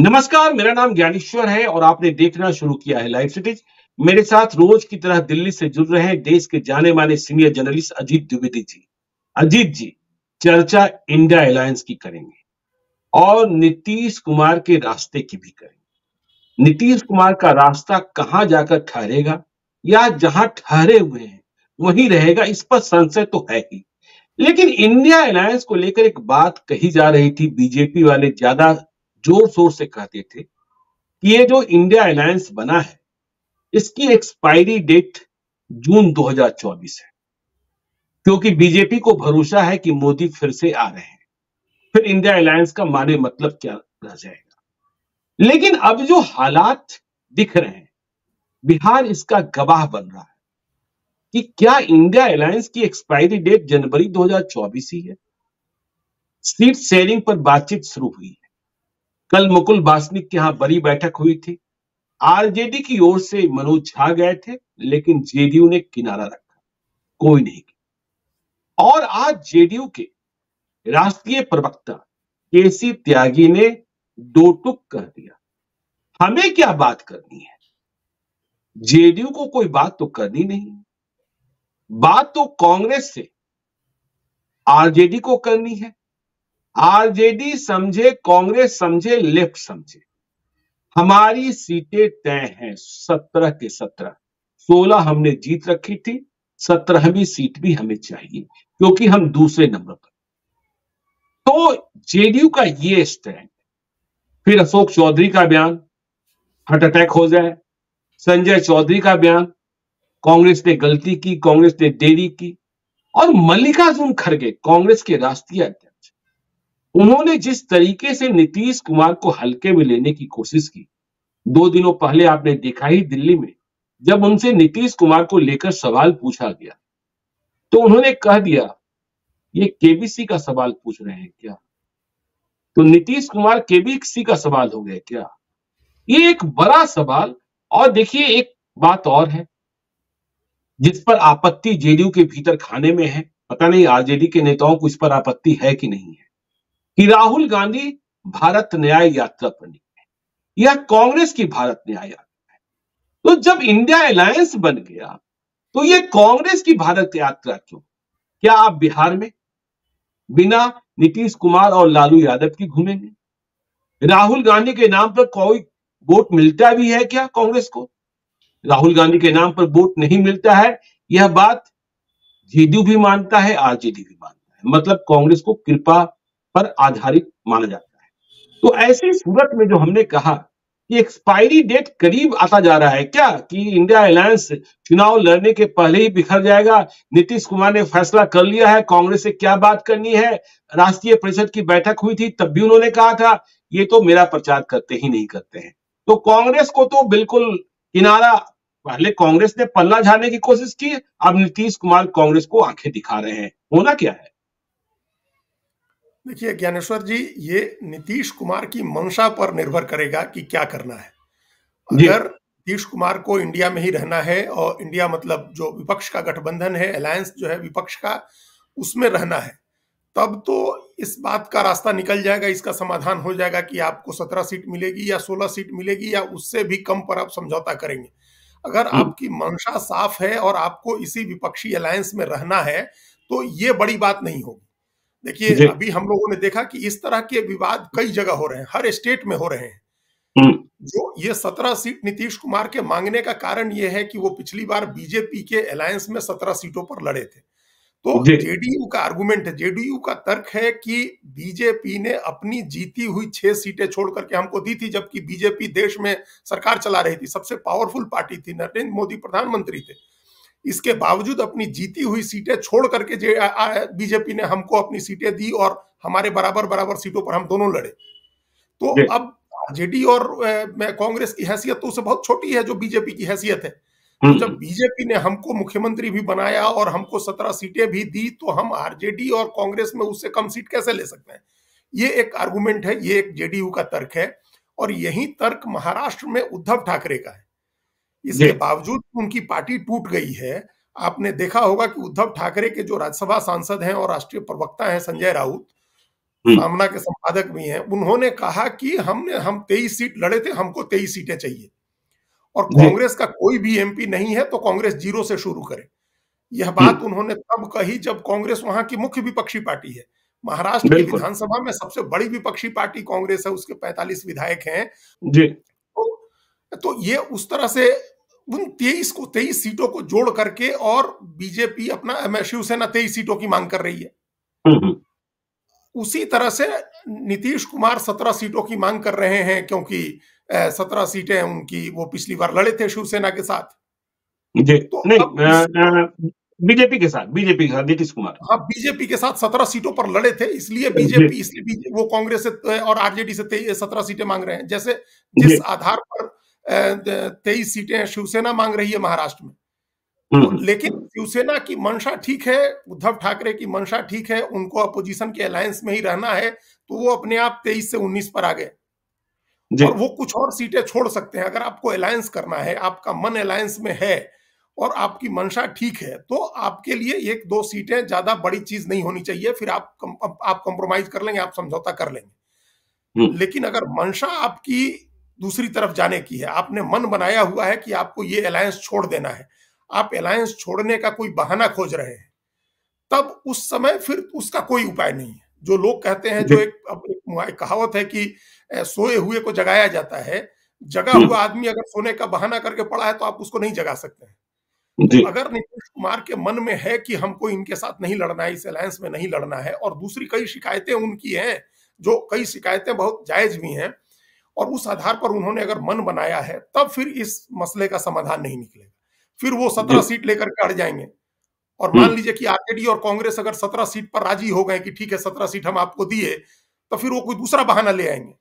नमस्कार, मेरा नाम ज्ञानेश्वर है और आपने देखना शुरू किया है लाइव सिटीज। मेरे साथ रोज की तरह दिल्ली से जुड़ रहे हैं देश के जाने माने सीनियर जर्नलिस्ट अजीत द्विवेदी जी। अजीत जी, चर्चा इंडिया अलायंस की करेंगे और नीतीश कुमार के रास्ते की भी करेंगे। नीतीश कुमार का रास्ता कहां जाकर ठहरेगा या जहां ठहरे हुए हैं वहीं रहेगा, इस पर संशय तो है ही। लेकिन इंडिया अलायंस को लेकर एक बात कही जा रही थी, बीजेपी वाले ज्यादा जोर शोर से कहते थे कि ये जो इंडिया अलायंस बना है इसकी एक्सपायरी डेट जून 2024 है, क्योंकि बीजेपी को भरोसा है कि मोदी फिर से आ रहे हैं। फिर इंडिया अलायंस का माने मतलब क्या रह जाएगा। लेकिन अब जो हालात दिख रहे हैं, बिहार इसका गवाह बन रहा है कि क्या इंडिया अलायंस की एक्सपायरी डेट जनवरी 2024 ही है। सीट शेयरिंग पर बातचीत शुरू हुई है। कल मुकुल वासनिक के यहां बड़ी बैठक हुई थी। आरजेडी की ओर से मनोज झा गए थे, लेकिन जेडीयू ने किनारा रखा, कोई नहीं गया। और आज जेडीयू के राष्ट्रीय प्रवक्ता केसी त्यागी ने दो टूक कह दिया, हमें क्या बात करनी है, जेडीयू को कोई बात तो करनी नहीं, बात तो कांग्रेस से आरजेडी को करनी है। आरजेडी समझे, कांग्रेस समझे, लेफ्ट समझे, हमारी सीटें तय हैं 17 के 17। 16 हमने जीत रखी थी, 17वीं सीट भी हमें चाहिए क्योंकि हम दूसरे नंबर पर। तो जेडीयू का ये स्टैंड। फिर अशोक चौधरी का बयान, हार्ट अटैक हो जाए। संजय चौधरी का बयान, कांग्रेस ने गलती की, कांग्रेस ने देरी की। और मल्लिकार्जुन खड़गे, कांग्रेस के राष्ट्रीय अध्यक्ष, उन्होंने जिस तरीके से नीतीश कुमार को हल्के में लेने की कोशिश की, 2 दिनों पहले आपने देखा ही दिल्ली में, जब उनसे नीतीश कुमार को लेकर सवाल पूछा गया तो उन्होंने कह दिया ये केबीसी का सवाल पूछ रहे हैं क्या। तो नीतीश कुमार केबीसी का सवाल हो गया क्या, ये एक बड़ा सवाल। और देखिए एक बात और है जिस पर आपत्ति जेडीयू के भीतर खाने में है, पता नहीं आरजेडी के नेताओं को इस पर आपत्ति है कि नहीं है, कि राहुल गांधी भारत न्याय यात्रा पर निकले या कांग्रेस की भारत न्याय यात्रा। तो जब इंडिया अलायंस बन गया तो ये कांग्रेस की भारत यात्रा क्यों। क्या आप बिहार में बिना नीतीश कुमार और लालू यादव की घूमेंगे। राहुल गांधी के नाम पर कोई वोट मिलता भी है क्या कांग्रेस को। राहुल गांधी के नाम पर वोट नहीं मिलता है, यह बात जेडीयू भी मानता है, आरजेडी भी मानता है। मतलब कांग्रेस को कृपा पर आधारित माना जाता है। तो ऐसी सूरत में जो हमने कहा कि एक्सपायरी डेट करीब आता जा रहा है क्या, कि इंडिया अलायंस चुनाव लड़ने के पहले ही बिखर जाएगा। नीतीश कुमार ने फैसला कर लिया है कांग्रेस से क्या बात करनी है। राष्ट्रीय परिषद की बैठक हुई थी, तब भी उन्होंने कहा था ये तो मेरा प्रचार करते ही नहीं करते हैं। तो कांग्रेस को तो बिल्कुल किनारा। पहले कांग्रेस ने पल्ला झाड़ने की कोशिश की, अब नीतीश कुमार कांग्रेस को आंखें दिखा रहे हैं। होना क्या है। देखिए ज्ञानेश्वर जी, ये नीतीश कुमार की मंशा पर निर्भर करेगा कि क्या करना है। जी अगर नीतीश कुमार को इंडिया में ही रहना है और इंडिया मतलब जो विपक्ष का गठबंधन है, अलायंस जो है विपक्ष का, उसमें रहना है, तब तो इस बात का रास्ता निकल जाएगा, इसका समाधान हो जाएगा कि आपको 17 सीट मिलेगी या 16 सीट मिलेगी या उससे भी कम पर आप समझौता करेंगे। अगर आपकी मंशा साफ है और आपको इसी विपक्षी अलायंस में रहना है तो ये बड़ी बात नहीं होगी। देखिए जी अभी हम लोगों ने देखा कि इस तरह के विवाद कई जगह हो रहे हैं, हर स्टेट में हो रहे हैं। हम्म, जो ये 17 सीट नीतीश कुमार के मांगने का कारण ये है कि वो पिछली बार बीजेपी के अलायंस में 17 सीटों पर लड़े थे। तो जी जेडीयू का आर्गुमेंट है, जेडीयू का तर्क है कि बीजेपी ने अपनी जीती हुई 6 सीटें छोड़ करके हमको दी थी, जबकि बीजेपी देश में सरकार चला रही थी, सबसे पावरफुल पार्टी थी, नरेंद्र मोदी प्रधानमंत्री थे। इसके बावजूद अपनी जीती हुई सीटें छोड़ करके बीजेपी ने हमको अपनी सीटें दी और हमारे बराबर बराबर सीटों पर हम दोनों लड़े। तो जी अब आरजेडी और कांग्रेस की हैसियत तो उससे बहुत छोटी है जो बीजेपी की हैसियत है। तो जब हम्म, बीजेपी ने हमको मुख्यमंत्री भी बनाया और हमको 17 सीटें भी दी, तो हम आरजेडी और कांग्रेस में उससे कम सीट कैसे ले सकते हैं। ये एक आर्गुमेंट है, ये एक जेडीयू का तर्क है। और यही तर्क महाराष्ट्र में उद्धव ठाकरे का है। जी इसके बावजूद उनकी पार्टी टूट गई है। आपने देखा होगा कि उद्धव ठाकरे के जो राज्यसभा सांसद हैं और राष्ट्रीय प्रवक्ता हैं संजय राउत, सामना के संपादक भी हैं, उन्होंने कहा कि हम 23 सीट लड़े थे, हमको 23 सीटें चाहिए और जी कांग्रेस का कोई भी एमपी नहीं है तो कांग्रेस जीरो से शुरू करे। यह हम्म, बात उन्होंने तब कही जब कांग्रेस वहां की मुख्य विपक्षी पार्टी है। महाराष्ट्र की बिल्कुल विधानसभा में सबसे बड़ी विपक्षी पार्टी कांग्रेस है, उसके 45 विधायक हैं। जी तो ये उस तरह से उन 23 सीटों को जोड़ करके और बीजेपी अपना शिवसेना 23 सीटों की मांग कर रही है। हम्म, उसी तरह से नीतीश कुमार 17 सीटों की मांग कर रहे हैं क्योंकि 17 सीटें उनकी वो पिछली बार लड़े थे शिवसेना के साथ। जी तो अब इस नहीं बीजेपी के साथ नीतीश कुमार हाँ, बीजेपी के साथ 17 सीटों पर लड़े थे, इसलिए जी वो कांग्रेस से और आरजेडी से 17 सीटें मांग रहे हैं। जैसे जी जिस आधार पर 23 सीटें शिवसेना मांग रही है महाराष्ट्र में। तो हम्म, लेकिन शिवसेना की मंशा ठीक है, उद्धव ठाकरे की मंशा ठीक है, उनको अपोजिशन के अलायंस में ही रहना है, तो वो अपने आप 23 से 19 पर आ गए जी और वो कुछ और सीटें छोड़ सकते हैं। अगर आपको अलायंस करना है, आपका मन अलायंस में है और आपकी मंशा ठीक है, तो आपके लिए 1-2 सीटें ज्यादा बड़ी चीज नहीं होनी चाहिए। फिर आप कंप्रोमाइज कर लेंगे, आप समझौता कर लेंगे। हम्म, लेकिन अगर मंशा आपकी दूसरी तरफ जाने की है, आपने मन बनाया हुआ है कि आपको ये अलायंस छोड़ देना है, आप अलायंस छोड़ने का कोई बहाना खोज रहे हैं, तब उस समय फिर उसका कोई उपाय नहीं है। जो लोग कहते हैं, जो जी एक कहावत है कि सोए हुए को जगाया जाता है। जगा हम्म, हुआ आदमी अगर सोने का बहाना करके पड़ा है तो आप उसको नहीं जगा सकते हैं। तो जी अगर नीतीश कुमार के मन में है कि हमको इनके साथ नहीं लड़ना है, इस अलायंस में नहीं लड़ना है, और दूसरी कई शिकायतें उनकी हैं, जो कई शिकायतें बहुत जायज भी हैं, और उस आधार पर उन्होंने अगर मन बनाया है, तब फिर इस मसले का समाधान नहीं निकलेगा। फिर वो 17 जी सीट लेकर के अड़ जाएंगे और मान हम्म, लीजिए कि आरजेडी और कांग्रेस अगर 17 सीट पर राजी हो गए कि ठीक है 17 सीट हम आपको दिए, तो फिर वो कोई दूसरा बहाना ले आएंगे।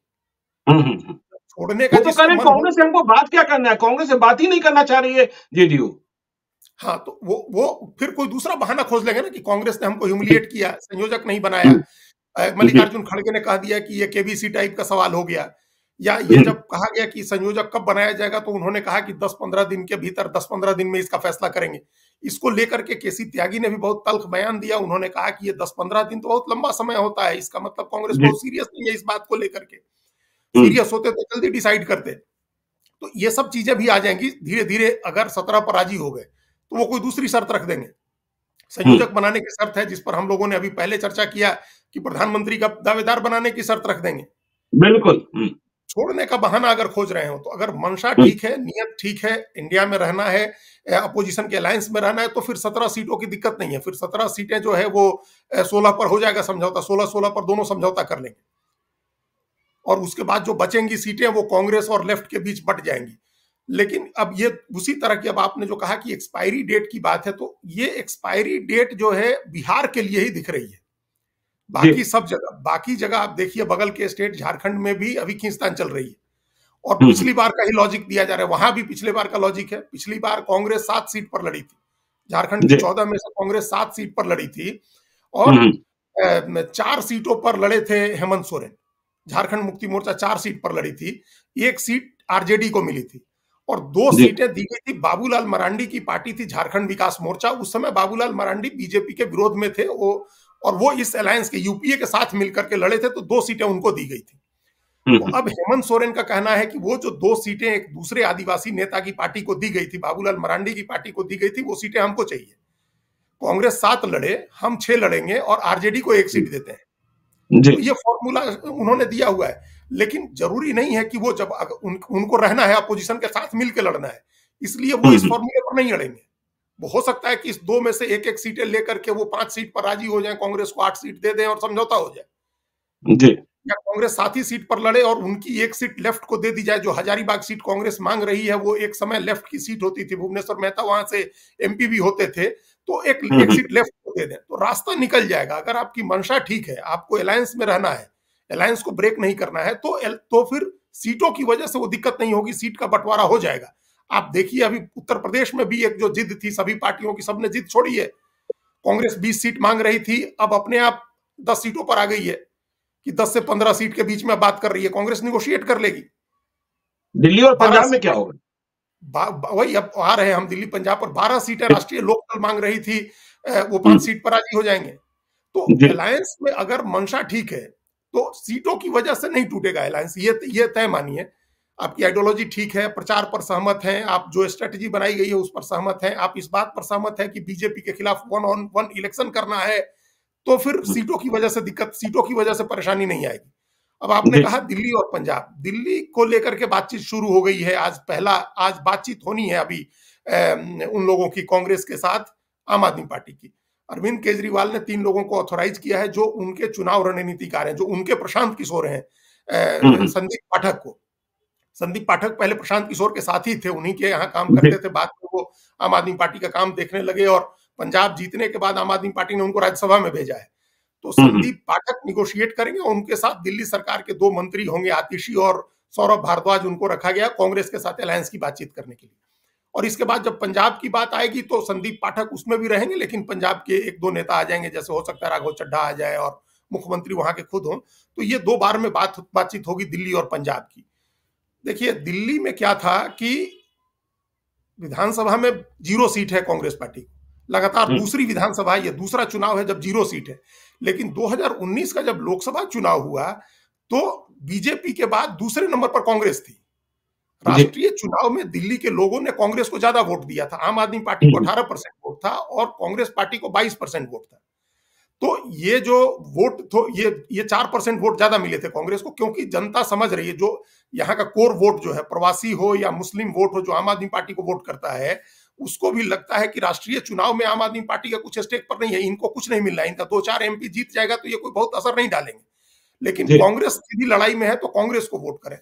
हम्म। छोड़ने का वो तो कह जिसका रहे हैं मन हो। कांग्रेस से हमको बात क्या करना है, कांग्रेस से बात ही नहीं करना चाह रही है जेडीयू। हाँ, तो वो फिर कोई दूसरा बहाना खोज लेंगे ना कि कांग्रेस ने हमको ह्यूमिलिएट किया, संयोजक नहीं बनाया। हम्म, जी मल्लिकार्जुन खड़गे ने कह दिया कि ये केबीसी टाइप का सवाल हो गया, या ये हम्म, जब कहा गया कि संयोजक कब बनाया जाएगा, तो उन्होंने कहा कि 10-15 दिन के भीतर, 10-15 दिन में इसका फैसला करेंगे। इसको लेकर के केसी त्यागी ने भी बहुत तल्ख बयान दिया। उन्होंने कहा कि ये 10-15 दिन तो बहुत लंबा समय होता है, इसका मतलब कांग्रेस जी बहुत सीरियस नहीं है इस बात को लेकर के। हम्म, सीरियस होते तो जल्दी डिसाइड करते। तो ये सब चीजें भी आ जाएंगी धीरे धीरे। अगर 17 पर राजी हो गए तो वो कोई दूसरी शर्त रख देंगे। हम्म, संयोजक बनाने की शर्त है, जिस पर हम लोगों ने अभी पहले चर्चा किया कि प्रधानमंत्री का दावेदार बनाने की शर्त रख देंगे। बिल्कुल छोड़ने का बहाना अगर खोज रहे हो, तो अगर मंशा हम्म, ठीक है, नियत ठीक है, इंडिया में रहना है, अपोजिशन के अलायंस में रहना है, तो फिर 17 सीटों की दिक्कत नहीं है। फिर 17 सीटें जो है वो 16 पर हो जाएगा समझौता, 16-16 पर दोनों समझौता कर लेंगे और उसके बाद जो बचेंगी सीटें वो कांग्रेस और लेफ्ट के बीच बट जाएंगी। लेकिन अब ये उसी तरह की, अब आपने जो कहा कि एक्सपायरी डेट की बात है, तो ये एक्सपायरी डेट जो है बिहार के लिए ही दिख रही है। जी बाकी जगह आप देखिए, बगल के स्टेट झारखंड में भी अभी खींचतान चल रही है और हम्म, पिछली बार का ही लॉजिक दिया जा रहा है। वहां भी पिछले बार का लॉजिक है। पिछली बार कांग्रेस 7 सीट पर लड़ी थी, झारखंड की जी 14 में से कांग्रेस 7 सीट पर लड़ी थी और हम्म, 4 सीटों पर लड़े थे हेमंत सोरेन। झारखंड मुक्ति मोर्चा 4 सीट पर लड़ी थी, 1 सीट आरजेडी को मिली थी और 2 जी सीटें दी गई थी। बाबूलाल मरांडी की पार्टी थी झारखंड विकास मोर्चा, उस समय बाबूलाल मरांडी बीजेपी के विरोध में थे, वो इस अलायंस के यूपीए के साथ मिलकर के लड़े थे, तो 2 सीटें उनको दी गई थी। तो हम्म, अब हेमंत सोरेन का कहना है कि वो जो 2 सीटें एक दूसरे आदिवासी नेता की पार्टी को दी गई थी, बाबूलाल मरांडी की पार्टी को दी गई थी, वो सीटें हमको चाहिए। कांग्रेस 7 लड़े, हम 6 लड़ेंगे और आरजेडी को 1 सीट देते हैं। जी तो ये फॉर्मूला उन्होंने दिया हुआ है। लेकिन जरूरी नहीं है कि वो जब उनको रहना है अपोजिशन के साथ मिलकर लड़ना है, इसलिए वो इस हम्म, फॉर्मूले पर नहीं लड़ेंगे। वो हो सकता है कि इस 2 में से 1-1 सीटें लेकर के वो 5 सीट पर राजी हो जाएं, कांग्रेस को 8 सीट दे दें और समझौता हो जाए, जी या कांग्रेस 7 ही सीट पर लड़े और उनकी 1 सीट लेफ्ट को दे दी जाए। जो हजारीबाग सीट कांग्रेस मांग रही है, वो एक समय लेफ्ट की सीट होती थी, भुवनेश्वर मेहता वहां से एमपी भी होते थे, तो एक हम्म, सीट लेफ्ट को दे दें तो रास्ता निकल जाएगा। अगर आपकी मंशा ठीक है, आपको अलायंस में रहना है, अलायंस को ब्रेक नहीं करना है, तो फिर सीटों की वजह से वो दिक्कत नहीं होगी, सीट का बंटवारा हो जाएगा। आप देखिए, अभी उत्तर प्रदेश में भी एक जो जिद थी सभी पार्टियों की, सबने जिद छोड़ी है। कांग्रेस 20 सीट मांग रही थी, अब अपने आप 10 सीटों पर आ गई है कि 10 से 15 सीट के बीच में बात कर रही है। कांग्रेस निगोशिएट कर लेगी। दिल्ली और 12 पंजाब में क्या सीटें, होगा। वही अब आ रहे हैं हम दिल्ली पंजाब पर। 12 सीटें राष्ट्रीय लोकदल मांग रही थी, वो 5 हम्म, सीट पर राजी हो जाएंगे। तो जी अलायंस में अगर मंशा ठीक है, तो सीटों की वजह से नहीं टूटेगा अलायंस, ये तय मानिए। आपकी आइडियोलॉजी ठीक है, प्रचार पर सहमत हैं आप, जो स्ट्रेटजी बनाई गई है उस पर सहमत हैं आप, इस बात पर सहमत हैं कि बीजेपी के खिलाफ 1-on-1 इलेक्शन करना है, तो फिर सीटों की वजह से दिक्कत, सीटों की वजह से परेशानी नहीं आएगी। अब आपने जी कहा दिल्ली और पंजाब, दिल्ली को लेकर के बातचीत शुरू हो गई है, आज बातचीत होनी है अभी उन लोगों की, कांग्रेस के साथ आम आदमी पार्टी की। अरविंद केजरीवाल ने 3 लोगों को ऑथोराइज किया है जो उनके चुनाव रणनीतिकार हैं, जो उनके प्रशांत किशोर हैं, संदीप पाठक को। संदीप पाठक पहले प्रशांत किशोर के साथ ही थे, उन्हीं के यहाँ काम जी करते थे, बाद में वो आम आदमी पार्टी का काम देखने लगे और पंजाब जीतने के बाद आम आदमी पार्टी ने उनको राज्यसभा में भेजा है। तो संदीप पाठक निगोशिएट करेंगे और उनके साथ दिल्ली सरकार के 2 मंत्री होंगे, आतिशी और सौरभ भारद्वाज, उनको रखा गया कांग्रेस के साथ अलायंस की बातचीत करने के लिए। और इसके बाद जब पंजाब की बात आएगी तो संदीप पाठक उसमें भी रहेंगे, लेकिन पंजाब के 1-2 नेता आ जाएंगे, जैसे हो सकता है राघव चड्ढा आ जाए और मुख्यमंत्री वहां के खुद हों। तो ये 2 बार में बातचीत होगी दिल्ली और पंजाब की। देखिए दिल्ली में क्या था कि विधानसभा में 0 सीट है कांग्रेस पार्टी, लगातार दूसरी विधानसभा, ये दूसरा चुनाव है जब 0 सीट है। लेकिन 2019 का जब लोकसभा चुनाव हुआ तो बीजेपी के बाद दूसरे नंबर पर कांग्रेस थी। राष्ट्रीय चुनाव में दिल्ली के लोगों ने कांग्रेस को ज्यादा वोट दिया था, आम आदमी पार्टी को 18% वोट था और कांग्रेस पार्टी को 22% वोट था। तो ये जो वोट तो ये 4% वोट ज्यादा मिले थे कांग्रेस को, क्योंकि जनता समझ रही है, जो यहाँ का कोर वोट जो है, प्रवासी हो या मुस्लिम वोट हो, जो आम आदमी पार्टी को वोट करता है, उसको भी लगता है कि राष्ट्रीय चुनाव में आम आदमी पार्टी का कुछ स्टेक पर नहीं है, इनको कुछ नहीं मिल रहा है, इनका 2-4 एमपी जीत जाएगा तो ये कोई बहुत असर नहीं डालेंगे। लेकिन कांग्रेस सीधी लड़ाई में है तो कांग्रेस को वोट करें।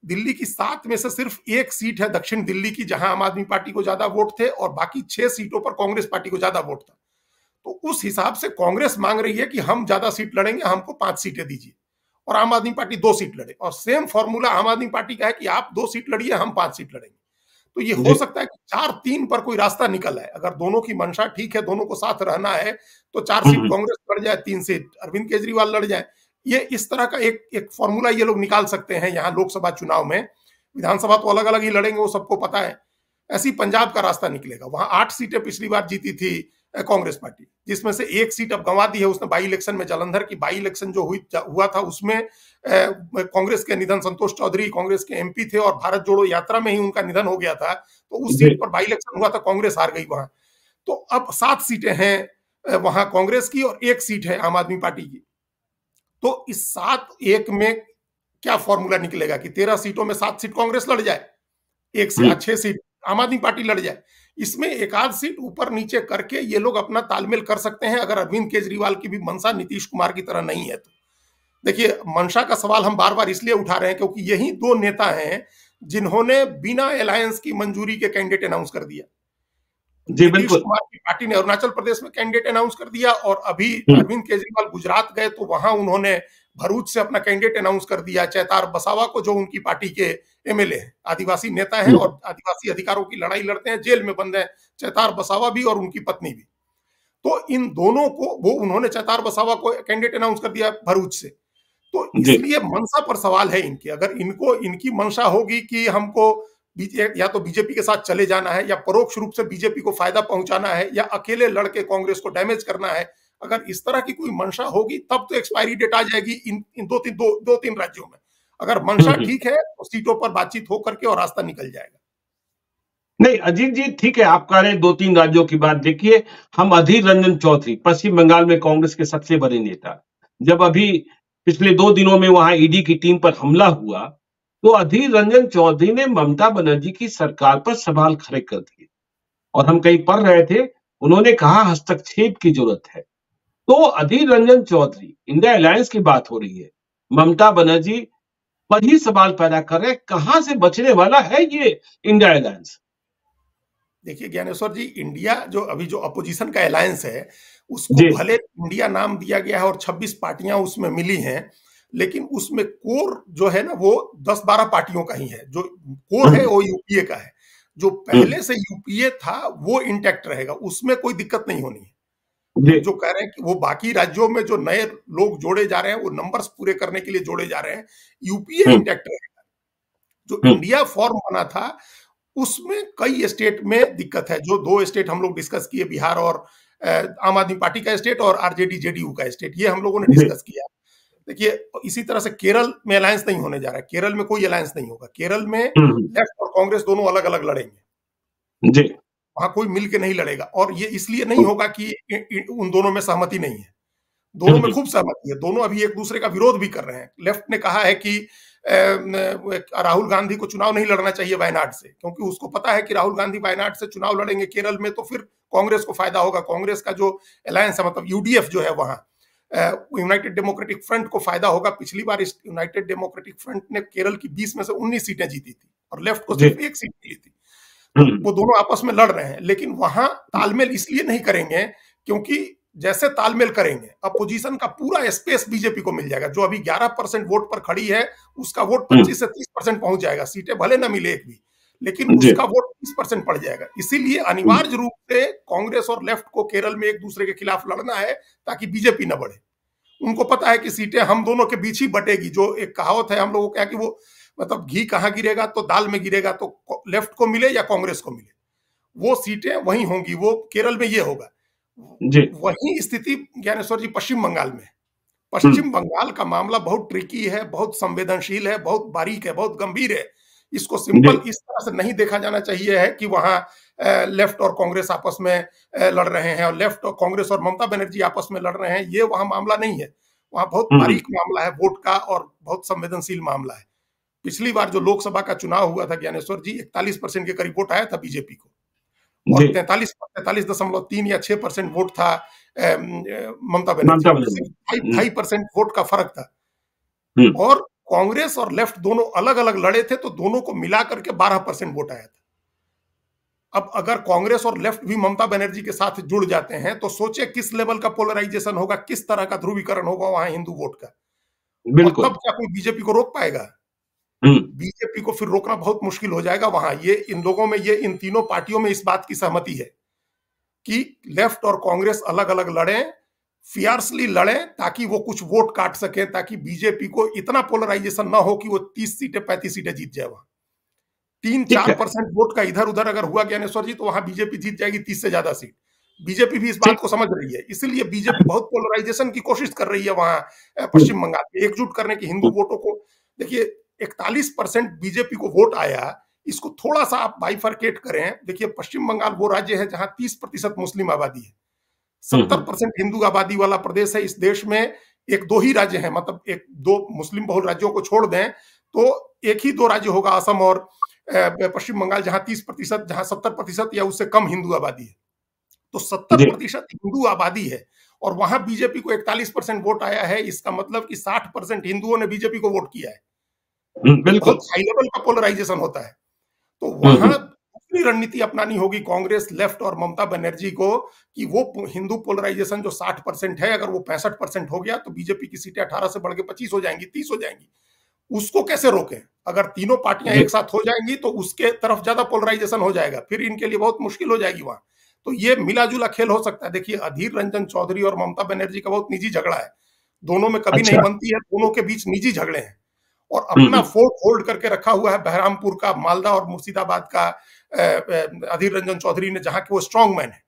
दिल्ली की 7 में से सिर्फ 1 सीट है दक्षिण दिल्ली की जहां आम आदमी पार्टी को ज्यादा वोट थे और बाकी 6 सीटों पर कांग्रेस पार्टी को ज्यादा वोट था। तो उस हिसाब से कांग्रेस मांग रही है कि हम ज्यादा सीट लड़ेंगे, हमको 5 सीटें दीजिए, और आम आदमी पार्टी 2 सीट लड़े। और सेम फॉर्मूला आम आदमी पार्टी का है कि आप 2 सीट लड़िए, हम 5 सीट लड़ेंगे। तो ये हो सकता है कि 4-3 पर कोई रास्ता निकल आए। अगर दोनों की मंशा ठीक है, दोनों को साथ रहना है, तो 4 सीट कांग्रेस लड़ जाए, 3 सीट अरविंद केजरीवाल लड़ जाए। ये इस तरह का एक फॉर्मूला ये लोग निकाल सकते हैं यहाँ लोकसभा चुनाव में। विधानसभा तो अलग अलग ही लड़ेंगे, वो सबको पता है। ऐसी पंजाब का रास्ता निकलेगा, वहां 8 सीटें पिछली बार जीती थी कांग्रेस पार्टी, जिसमें से 1 सीट अब गंवा दी है उसने बाई इलेक्शन में। जालंधर की बाई इलेक्शन जो हुआ था उसमें कांग्रेस के निधन, संतोष चौधरी कांग्रेस के एमपी थे और भारत जोड़ो यात्रा में ही उनका निधन हो गया था, तो उस सीट पर बाई इलेक्शन हुआ था, कांग्रेस हार गई वहां। तो अब 7 सीटें हैं वहां कांग्रेस की और 1 सीट है आम आदमी पार्टी की। तो इस 7-1 में क्या फॉर्मूला निकलेगा कि 13 सीटों में 7 सीट कांग्रेस लड़ जाए, 1 से 6 सीट आम आदमी पार्टी लड़ जाए। इसमें एक आध सीट ऊपर नीचे करके ये लोग अपना तालमेल कर सकते हैं, अगर अरविंद केजरीवाल की भी मंशा नीतीश कुमार की तरह नहीं है तो। देखिए मंशा का सवाल हम बार बार इसलिए उठा रहे हैं क्योंकि यही 2 नेता हैं जिन्होंने बिना अलायंस की मंजूरी के कैंडिडेट अनाउंस कर दिया। नीतीश कुमार की पार्टी ने अरुणाचल प्रदेश में कैंडिडेट अनाउंस कर दिया और अभी अरविंद केजरीवाल गुजरात गए तो वहां उन्होंने भरूच से अपना कैंडिडेट अनाउंस कर दिया, चैतार बसावा को, जो उनकी पार्टी के एमएलए हैं, आदिवासी नेता हैं और आदिवासी अधिकारों की लड़ाई लड़ते हैं, जेल में बंद है चैतार बसावा भी और उनकी पत्नी भी। तो इन दोनों को वो उन्होंने चैतार बसावा को कैंडिडेट अनाउंस कर दिया भरूच से। तो इसलिए मंशा पर सवाल है इनके। अगर इनको इनकी मंशा होगी कि हमको या तो बीजेपी के साथ चले जाना है या परोक्ष रूप से बीजेपी को फायदा पहुंचाना है या अकेले लड़के कांग्रेस को डैमेज करना है, अगर इस तरह की कोई मंशा होगी तब तो एक्सपायरी डेट आ जाएगी इन 2-3 राज्यों में। अगर मंशा ठीक है तो सीटों पर बातचीत हो करके और रास्ता निकल जाएगा। नहीं अजीत जी, ठीक है, आप कह रहे हैं 2-3 राज्यों की बात। देखिए, हम अधीर रंजन चौधरी, पश्चिम बंगाल में कांग्रेस के सबसे बड़े नेता, जब अभी पिछले 2 दिनों में वहां ईडी की टीम पर हमला हुआ तो अधीर रंजन चौधरी ने ममता बनर्जी की सरकार पर सवाल खड़े कर दिए और हम कहीं पढ़ रहे थे, उन्होंने कहा हस्तक्षेप की जरूरत है। तो अधीर रंजन चौधरी, इंडिया अलायंस की बात हो रही है, ममता बनर्जी पर ही सवाल पैदा कर रहे हैं, कहां से बचने वाला है ये इंडिया अलायंस? देखिए ज्ञानेश्वर जी, इंडिया जो अभी जो अपोजिशन का अलायंस है उसको भले इंडिया नाम दिया गया है और 26 पार्टियां उसमें मिली हैं, लेकिन उसमें कोर जो है ना वो 10-12 पार्टियों का ही है। जो कोर है वो यूपीए का है, जो पहले से यूपीए था वो इंटैक्ट रहेगा, उसमें कोई दिक्कत नहीं होनी है। जो कह रहे हैं कि वो बाकी राज्यों में जो नए लोग जोड़े जा रहे हैं वो नंबर्स पूरे करने के लिए जोड़े जा रहे हैं, यूपीए इंटैक्ट रहेगा। जो इंडिया फॉर्म बना था उसमें कई स्टेट में दिक्कत है, जो 2 स्टेट हम लोग डिस्कस किए, बिहार और आम आदमी पार्टी का स्टेट और आरजेडी जेडीयू का स्टेट, ये हम लोगों ने डिस्कस किया। देखिए इसी तरह से केरल में अलायंस नहीं होने जा रहा है, केरल में कोई अलायंस नहीं होगा, केरल में लेफ्ट और कांग्रेस दोनों अलग अलग लड़ेंगे जी। वहां कोई मिलके नहीं लड़ेगा, और ये इसलिए नहीं होगा कि उन दोनों में सहमति नहीं है, दोनों में खूब सहमति है, दोनों अभी एक दूसरे का विरोध भी कर रहे हैं। लेफ्ट ने कहा है कि राहुल गांधी को चुनाव नहीं लड़ना चाहिए वायनाड से, क्योंकि उसको पता है कि राहुल गांधी वायनाड से चुनाव लड़ेंगे केरल में तो फिर कांग्रेस को फायदा होगा, कांग्रेस का जो अलायंस है मतलब यूडीएफ जो है वहां यूनाइटेड डेमोक्रेटिक फ्रंट को फायदा होगा। पिछली बार इस यूनाइटेड डेमोक्रेटिक फ्रंट ने केरल की 20 में से 19 सीटें जीती थी और लेफ्ट को सिर्फ एक सीट मिली थी, तो वो दोनों आपस में लड़ रहे हैं। लेकिन वहां तालमेल इसलिए नहीं करेंगे क्योंकि जैसे तालमेल करेंगे अपोजिशन का पूरा स्पेस बीजेपी को मिल जाएगा, जो अभी 11% वोट पर खड़ी है उसका वोट 25 से 30% पहुंच जाएगा, सीटें भले ना मिले एक भी लेकिन उसका वोट 30% पड़ जाएगा। इसीलिए अनिवार्य रूप से कांग्रेस और लेफ्ट को केरल में एक दूसरे के खिलाफ लड़ना है ताकि बीजेपी न बढ़े। उनको पता है कि सीटें हम दोनों के बीच ही बटेगी, जो एक कहावत है हम लोगों को, कि वो मतलब घी कहाँ गिरेगा तो दाल में गिरेगा, तो लेफ्ट को मिले या कांग्रेस को मिले वो सीटें वहीं होंगी, वो केरल में ये होगा। वही स्थिति ज्ञानेश्वर जी पश्चिम बंगाल में, पश्चिम बंगाल का मामला बहुत ट्रिकी है, बहुत संवेदनशील है, बहुत बारीक है, बहुत गंभीर है। इसको सिंपल इस तरह से नहीं देखा जाना चाहिए है कि वहां लेफ्ट और कांग्रेस आपस में लड़ रहे हैं और लेफ्ट और कांग्रेस और ममता बनर्जी आपस में लड़ रहे हैं, ये वहां मामला नहीं है। वहां बहुत बारीक मामला है वोट का और बहुत संवेदनशील मामला है। पिछली बार जो लोकसभा का चुनाव हुआ था ज्ञानेश्वर जी 41% के करीब वोट आया था बीजेपी को और 43.3 या 6% वोट था ममता बनर्जी, 5% वोट का फर्क था। और कांग्रेस और लेफ्ट दोनों अलग अलग लड़े थे तो दोनों को मिला करके 12% वोट आया था। अब अगर कांग्रेस और लेफ्ट भी ममता बनर्जी के साथ जुड़ जाते हैं तो सोचे किस लेवल का पोलराइजेशन होगा, किस तरह का ध्रुवीकरण होगा वहां हिंदू वोट का। और तब क्या कोई बीजेपी को रोक पाएगा? बीजेपी को फिर रोकना बहुत मुश्किल हो जाएगा वहां। ये इन लोगों में, ये इन तीनों पार्टियों में इस बात की सहमति है कि लेफ्ट और कांग्रेस अलग अलग लड़ें, फियर्सली लड़ें ताकि वो कुछ वोट काट सके, ताकि बीजेपी को इतना पोलराइजेशन ना हो कि वो 30 सीटें 35 सीटें जीत जाए। वहां 3-4% वोट का इधर उधर अगर हुआ ज्ञानेश्वर जी तो वहां बीजेपी जीत जाएगी 30 से ज्यादा सीट। बीजेपी भी इस बात को समझ रही है, इसलिए बीजेपी बहुत पोलराइजेशन की कोशिश कर रही है वहां पश्चिम बंगाल में, एकजुट करने की हिंदू वोटों को। देखिए 41% बीजेपी को वोट आया, इसको थोड़ा सा आप बाइफरकेट करें। देखिए पश्चिम बंगाल वो राज्य है जहां 30% मुस्लिम आबादी है, 70% हिंदू आबादी वाला प्रदेश है। इस देश में एक दो ही राज्य हैं, मतलब एक दो मुस्लिम बहुल राज्यों को छोड़ दें तो एक ही दो राज्य होगा, असम और पश्चिम बंगाल, जहां 30%, जहां 70% या उससे कम हिंदू आबादी है। तो 70% हिंदू आबादी है और वहां बीजेपी को 41% वोट आया है। इसका मतलब कि 60% हिंदुओं ने बीजेपी को वोट किया है। बहुत हाई लेवल का पोलराइजेशन होता है। तो वहां दूसरी रणनीति अपनानी होगी कांग्रेस, लेफ्ट और ममता बनर्जी को कि वो हिंदू पोलराइजेशन जो 60% है, अगर वो 65% हो गया तो बीजेपी की सीटें 18 से बढ़ के 25 हो जाएंगी, 30 हो जाएंगी। उसको कैसे रोकें? अगर तीनों पार्टियां एक साथ हो जाएंगी तो उसके तरफ ज्यादा पोलराइजेशन हो जाएगा, फिर इनके लिए बहुत मुश्किल हो जाएगी वहां। तो ये मिला जुला खेल हो सकता है। देखिए अधीर रंजन चौधरी और ममता बनर्जी का बहुत निजी झगड़ा है, दोनों में कभी नहीं बनती है, दोनों के बीच निजी झगड़े हैं और अपना फोर्ट होल्ड करके रखा हुआ है बहरामपुर का, मालदा और मुर्शिदाबाद का। अधीर रंजन चौधरी ने, जहां के वो स्ट्रॉन्ग मैन है,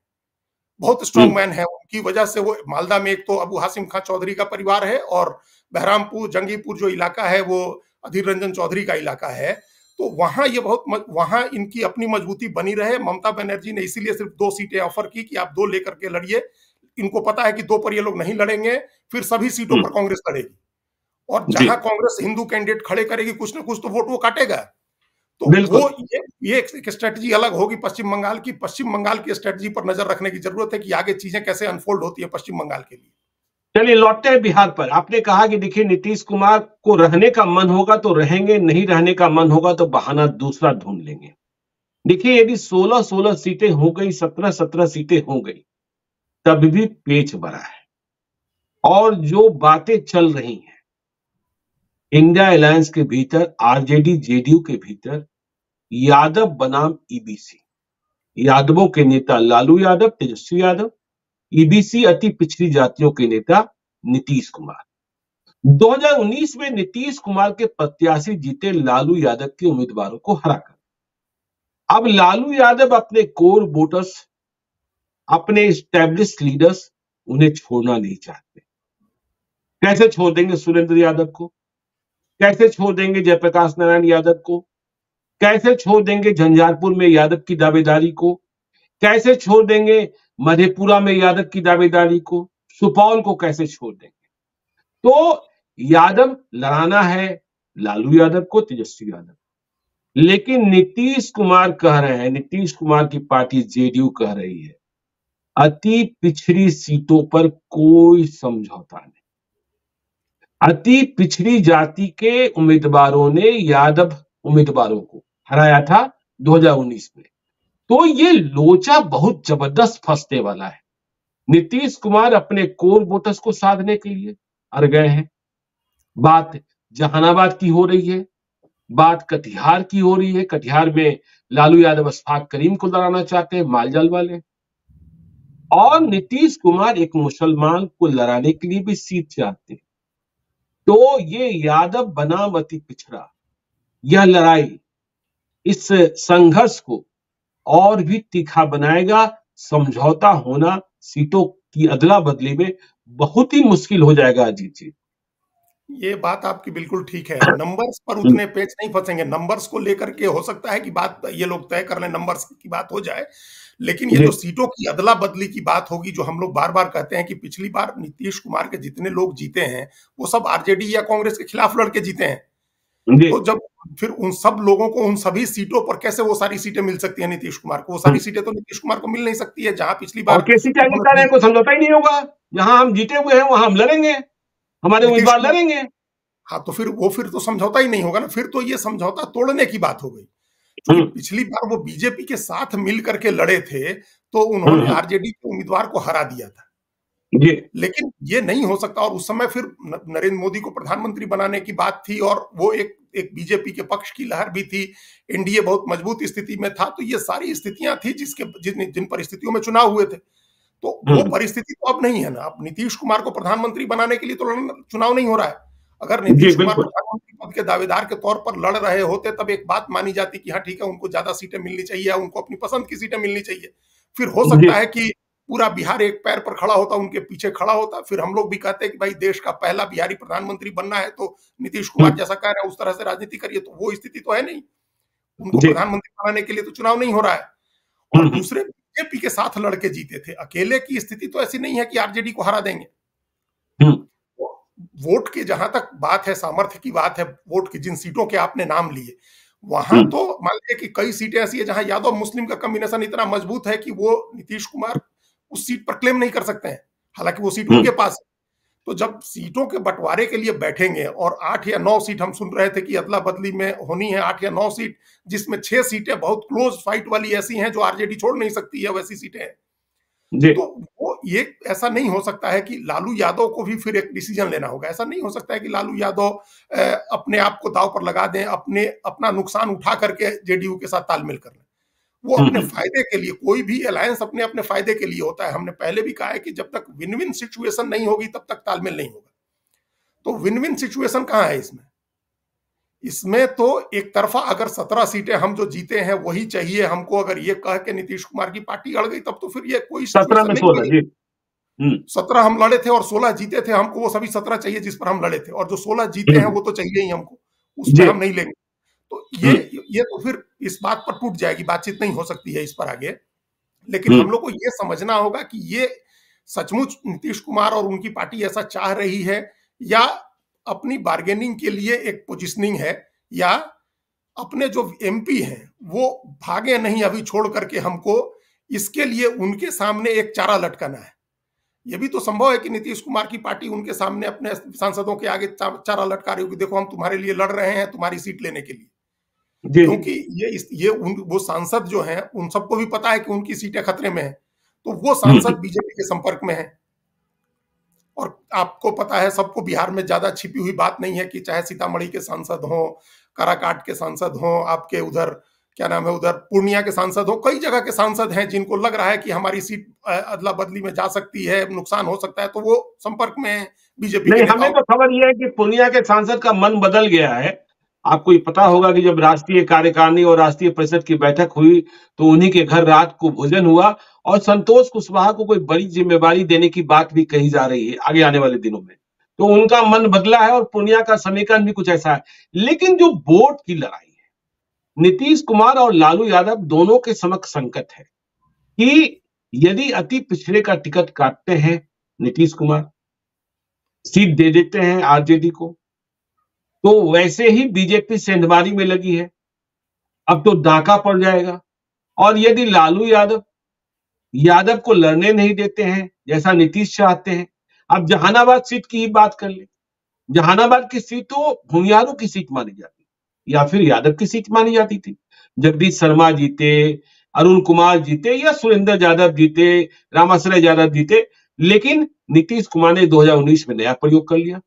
बहुत स्ट्रॉन्ग मैन है, उनकी वजह से वो मालदा में एक तो अबू हासिम खान चौधरी का परिवार है और बहरामपुर जंगीपुर जो इलाका है वो अधीर रंजन चौधरी का इलाका है। तो वहां ये बहुत वहां इनकी अपनी मजबूती बनी रहे। ममता बनर्जी ने इसीलिए सिर्फ 2 सीटें ऑफर की कि आप 2 लेकर के लड़िए। इनको पता है कि 2 पर ये लोग नहीं लड़ेंगे, फिर सभी सीटों पर कांग्रेस लड़ेगी और जहां कांग्रेस हिंदू कैंडिडेट खड़े करेगी कुछ ना कुछ तो वोट वो काटेगा। तो वो ये एक स्ट्रेटजी अलग होगी पश्चिम बंगाल की। पश्चिम बंगाल की स्ट्रेटजी पर नजर रखने की जरूरत है कि आगे चीजें कैसे अनफोल्ड होती है पश्चिम बंगाल के लिए। चलिए लौटते हैं बिहार पर। आपने कहा कि देखिए नीतीश कुमार को रहने का मन होगा तो रहेंगे, नहीं रहने का मन होगा तो बहाना दूसरा ढूंढ लेंगे। देखिए यदि 16-16 सीटें हो गई, 17-17 सीटें हो गई, तब भी पेच बड़ा है। और जो बातें चल रही हैं इंडिया अलायंस के भीतर, आरजेडी जेडीयू के भीतर, यादव बनाम ईबीसी, यादवों के नेता लालू यादव, तेजस्वी यादव, ईबीसी अति पिछड़ी जातियों के नेता नीतीश कुमार। 2019 में नीतीश कुमार के प्रत्याशी जीते लालू यादव के उम्मीदवारों को हराकर। अब लालू यादव अपने कोर वोटर्स, अपने एस्टैब्लिश्ड लीडर्स, उन्हें छोड़ना नहीं चाहते। कैसे छोड़ देंगे सुरेंद्र यादव को? कैसे छोड़ देंगे जयप्रकाश नारायण यादव को? कैसे छोड़ देंगे झंझारपुर में यादव की दावेदारी को? कैसे छोड़ देंगे मधेपुरा में यादव की दावेदारी को? सुपौल को कैसे छोड़ देंगे? तो यादव लड़ाना है लालू यादव को, तेजस्वी यादव, लेकिन नीतीश कुमार कह रहे हैं, नीतीश कुमार की पार्टी जेडीयू कह रही है, अति पिछड़ी सीटों पर कोई समझौता नहीं। अति पिछड़ी जाति के उम्मीदवारों ने यादव उम्मीदवारों को हराया था 2019 में। तो ये लोचा बहुत जबरदस्त फंसने वाला है। नीतीश कुमार अपने कोर वोटर्स को साधने के लिए अड़ गए हैं। बात जहानाबाद की हो रही है, बात कटिहार की हो रही है। कटिहार में लालू यादव अशफाक करीम को लड़ाना चाहते हैं, मालजाल वाले, और नीतीश कुमार एक मुसलमान को लड़ाने के लिए भी सीट चाहते हैं। तो ये यादव बनाम अति पिछड़ा, यह लड़ाई इस संघर्ष को और भी तीखा बनाएगा। समझौता होना सीटों की अदला बदली में बहुत ही मुश्किल हो जाएगा। अजीत जी, ये बात आपकी बिल्कुल ठीक है। नंबर्स पर उतने पेच नहीं फंसेंगे। नंबर्स को लेकर के हो सकता है कि बात ये लोग तय कर लें, नंबर्स की बात हो जाए, लेकिन ये जो सीटों की अदला बदली की बात होगी, जो हम लोग बार बार कहते हैं कि पिछली बार नीतीश कुमार के जितने लोग जीते हैं वो सब आरजेडी या कांग्रेस के खिलाफ लड़के जीते हैं। तो जब फिर उन सब लोगों को उन सभी सीटों पर कैसे वो सारी सीटें मिल सकती है नीतीश कुमार को? वो सारी सीटें तो नीतीश कुमार को मिल नहीं सकती है। जहां पिछली बार को समझौता ही नहीं होगा, जहां हम जीते हुए हैं वहां हम लड़ेंगे, हमारे उम्मीदवार लड़ेंगे। हाँ, तो फिर तो समझौता ही नहीं होगा ना। फिर तो ये समझौता तोड़ने की बात हो गई। क्योंकि पिछली बार वो बीजेपी के साथ मिल करके लड़े थे, तो उन्होंने आरजेडी के उम्मीदवार को हरा दिया था। लेकिन ये नहीं हो सकता। और उस समय फिर नरेंद्र मोदी को प्रधानमंत्री बनाने की बात थी, और वो एक बीजेपी के पक्ष की लहर भी थी। एनडीए बहुत मजबूत स्थिति में था। तो ये सारी स्थितियां थी जिन परिस्थितियों में चुनाव हुए थे। तो वो परिस्थिति तो अब नहीं है ना। अब नीतीश कुमार को प्रधानमंत्री बनाने के लिए तो चुनाव नहीं हो रहा है। अगर नीतीश कुमार प्रधानमंत्री पद के दावेदार के तौर पर लड़ रहे होते, तब एक बात मानी जाती कि हाँ ठीक है, उनको ज्यादा सीटें मिलनी चाहिए, उनको अपनी पसंद की सीटें मिलनी चाहिए। फिर हो सकता है कि पूरा बिहार एक पैर पर खड़ा होता, उनके पीछे खड़ा होता। फिर हम लोग भी कहते हैं कि भाई देश का पहला बिहारी प्रधानमंत्री बनना है तो नीतीश कुमार जैसा कह रहे हैं उस तरह से राजनीति करिए। तो वो स्थिति तो है नहीं। उनको प्रधानमंत्री बनाने के लिए तो चुनाव नहीं हो रहा है। और दूसरे बीजेपी के साथ लड़के जीते थे। अकेले की स्थिति तो ऐसी नहीं है कि आरजेडी को हरा देंगे। वोट की जहां तक बात है, सामर्थ्य की बात है, वोट की जिन सीटों के आपने नाम लिए, वहां तो मान लीजिए कि कई सीटें ऐसी है जहां यादव मुस्लिम का कॉम्बिनेशन इतना मजबूत है कि वो नीतीश कुमार उस सीट पर क्लेम नहीं कर सकते हैं, हालांकि वो सीट उनके पास है। तो जब सीटों के बंटवारे के लिए बैठेंगे, और 8 या 9 सीट हम सुन रहे थे कि अदला बदली में होनी है, 8 या 9 सीट, जिसमें 6 सीटें बहुत क्लोज फाइट वाली ऐसी हैं जो आरजेडी छोड़ नहीं सकती है, वैसी सीटें हैं। तो वो ये ऐसा नहीं हो सकता है कि लालू यादव को भी फिर एक डिसीजन लेना होगा। ऐसा नहीं हो सकता है कि लालू यादव अपने आप को दांव पर लगा दें, अपना नुकसान उठा करके जेडीयू के साथ तालमेल कर लें। वो अपने फायदे के लिए, कोई भी अलायंस अपने फायदे के लिए होता है। हमने पहले भी कहा है कि जब तक विन विन सिचुएशन नहीं होगी तब तक तालमेल नहीं होगा। तो विन विन सिचुएशन कहां है इसमें? इसमें तो एक तरफा अगर 17 सीटें हम जो जीते हैं वही चाहिए हमको, अगर ये कह के नीतीश कुमार की पार्टी अड़ गई, तब तो फिर ये कोई 17 में 16 17 हम लड़े थे और 16 जीते थे। हमको वो सभी 17 चाहिए जिस पर हम लड़े थे, और जो 16 जीते हैं वो तो चाहिए ही हमको, उसमें हम नहीं लेंगे। तो ये तो फिर इस बात पर टूट जाएगी, बातचीत नहीं हो सकती है इस पर आगे। लेकिन हम लोग को ये समझना होगा कि ये सचमुच नीतीश कुमार और उनकी पार्टी ऐसा चाह रही है, या अपनी बार्गेनिंग के लिए एक पोजिशनिंग है, या अपने जो एमपी हैं वो भागे नहीं अभी छोड़ करके हमको, इसके लिए उनके सामने एक चारा लटकाना है। यह भी तो संभव है कि नीतीश कुमार की पार्टी उनके सामने अपने सांसदों के आगे चारा लटका रही होगी, देखो हम तुम्हारे लिए लड़ रहे हैं तुम्हारी सीट लेने के लिए। क्योंकि वो सांसद जो हैं उन सबको भी पता है कि उनकी सीटें खतरे में हैं, तो वो सांसद बीजेपी के संपर्क में हैं। और आपको पता है, सबको बिहार में ज्यादा छिपी हुई बात नहीं है कि चाहे सीतामढ़ी के सांसद हों, काराकाट के सांसद हों, आपके उधर क्या नाम है, उधर पूर्णिया के सांसद हो, कई जगह के सांसद हैं जिनको लग रहा है कि हमारी सीट अदला बदली में जा सकती है, नुकसान हो सकता है, तो वो संपर्क में है बीजेपी के। हमें तो खबर यह है कि पूर्णिया के सांसद का मन बदल गया है। आपको पता होगा कि जब राष्ट्रीय कार्यकारिणी और राष्ट्रीय परिषद की बैठक हुई तो उन्हीं के घर रात को भोजन हुआ, और संतोष कुशवाहा को कोई बड़ी जिम्मेवारी देने की बात भी कही जा रही है आगे आने वाले दिनों में। तो उनका मन बदला है और पूर्णिया का समीकरण भी कुछ ऐसा है। लेकिन जो वोट की लड़ाई है, नीतीश कुमार और लालू यादव दोनों के समक्ष संकट है कि यदि अति पिछड़े का टिकट काटते हैं नीतीश कुमार, सीट दे देते हैं आरजेडी को, तो वैसे ही बीजेपी सेंधमारी में लगी है, अब तो डाका पड़ जाएगा। और यदि लालू यादव को लड़ने नहीं देते हैं जैसा नीतीश चाहते हैं, अब जहानाबाद सीट की ही बात कर ले, जहानाबाद की सीट तो भूमियारों की सीट मानी जाती या फिर यादव की सीट मानी जाती थी। जगदीश शर्मा जीते, अरुण कुमार जीते या सुरेंद्र यादव जीते, रामाश्रय यादव जीते, लेकिन नीतीश कुमार ने 2019 में नया प्रयोग कर लिया,